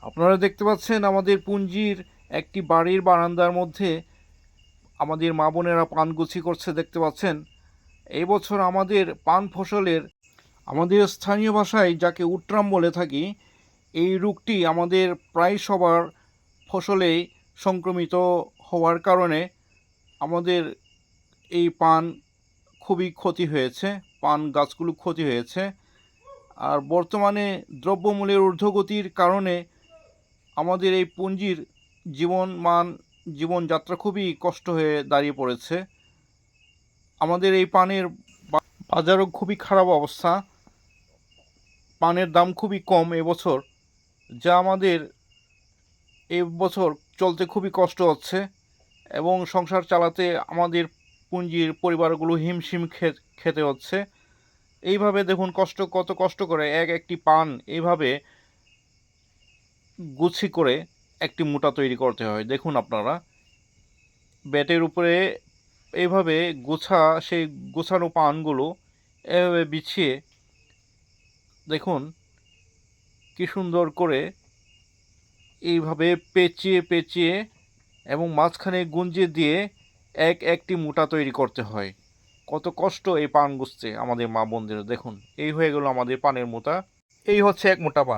আপনারা দেখতে পাচ্ছেন আমাদের পুঞ্জির একটি বাড়ির বারান্দার মধ্যে আমাদের মা বোনেরা পান গুছি করছে দেখতে পাচ্ছেন। এই বছর আমাদের পান ফসলের আমাদের স্থানীয় ভাষায় যাকে উট্রাম বলে থাকি, এই রোগটি আমাদের প্রায় সবার ফসলেই সংক্রমিত হওয়ার কারণে আমাদের এই পান খুবই ক্ষতি হয়েছে, পান গাছগুলো ক্ষতি হয়েছে। আর বর্তমানে দ্রব্যমূল্যের ঊর্ধ্বগতির কারণে আমাদের এই পুঞ্জির জীবনযাত্রা খুবই কষ্ট হয়ে দাঁড়িয়ে পড়েছে। আমাদের এই পানের বাজারও খুবই খারাপ অবস্থা, পানের দাম খুবই কম এবছর, যা আমাদের এবছর চলতে খুবই কষ্ট হচ্ছে এবং সংসার চালাতে আমাদের পুঞ্জির পরিবারগুলো হিমশিম খেতে হচ্ছে। এইভাবে দেখুন কত কষ্ট করে একটি পান এইভাবে গুছি করে একটি মোটা তৈরি করতে হয়। দেখুন আপনারা ব্যাটের উপরে এইভাবে সেই গোছানো পানগুলো এভাবে বিছিয়ে দেখুন কি সুন্দর করে এইভাবে পেঁচিয়ে পেঁচিয়ে এবং মাঝখানে গুঁজে দিয়ে একটি মোটা তৈরি করতে হয়। কত কষ্ট এই পান গুছতে আমাদের মা বোনদের। দেখুন এই হয়ে গেল আমাদের পানের মোটা, এই হচ্ছে এক মোটা পান।